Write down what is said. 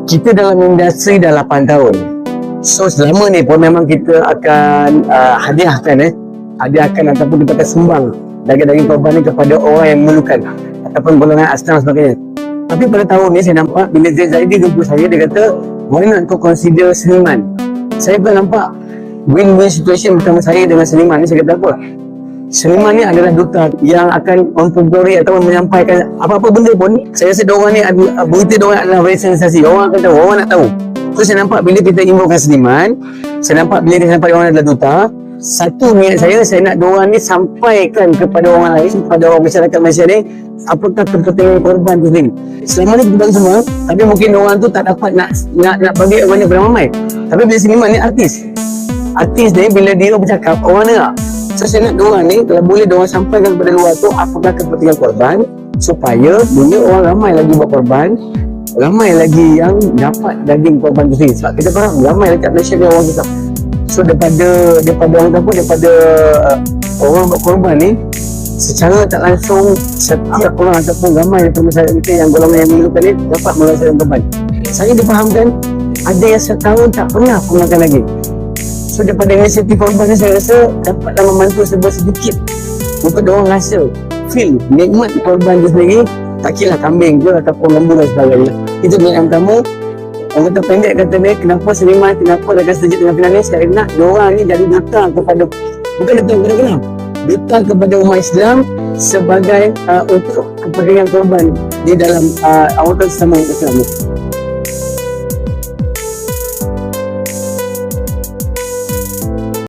kita dalam industri dah 8 tahun. So selama ni pun memang kita akan hadiahkan ataupun kita akan sumbang daging-daging korban ni kepada orang yang memerlukan ataupun golongan asnaf sebagainya. Tapi pada tahun ni saya nampak bila Zaidi jumpa saya, dia kata why not kau consider seniman. Saya pun nampak win-win situation bersama saya dengan seniman ni. Saya kata apa? Seniman ni adalah duta yang akan mempelajari atau menyampaikan apa-apa benda pun. Saya rasa diorang ni berita diorang adalah very sensasi. Orang akan tahu, orang nak tahu. So saya nampak bila kita involvekan seniman, saya nampak bila kita nampak diorang adalah duta, satu niat saya nak diorang ni sampaikan kepada orang lain, kepada orang masyarakat Malaysia ni, apakah kepentingan korban tu sendiri. Selama ni kita bagi semua, tapi mungkin diorang tu tak dapat nak bagi orang kepada ramai. Tapi bila seniman ni artis ni bila dia bercakap, orang dengar. So saya nak diorang ni, kalau boleh diorang sampaikan kepada luar tu apakah kepentingan korban, supaya bila orang ramai lagi buat korban, ramai lagi yang dapat daging korban tu sendiri. Sebab kita faham ramai lagi kat Malaysia ni orang susah. So daripada orang apa, daripada orang buat korban ni, secara tak langsung setiap orang ataupun ramai daripada masyarakat kita yang golongan yang memerlukan ni dapat merasakan korban. Saya difahamkan ada yang setahun tak pernah makan lagi. So daripada inisiatif korban ni, saya rasa dapatlah membantu sedikit untuk diorang rasa feel nikmat korban tu sendiri. Tak kira kambing ke ataupun lembu dan sebagainya. Itu niat yang pertama. Orang kata pendek kata dia, kenapa seniman, kenapa rakan sejuk dengan final ni, saya nak diorang ni jadi duta kepada, bukan duta kepada kenal, duta kepada umat Islam sebagai untuk kepentingan korban di dalam awatan sesama Islam ni.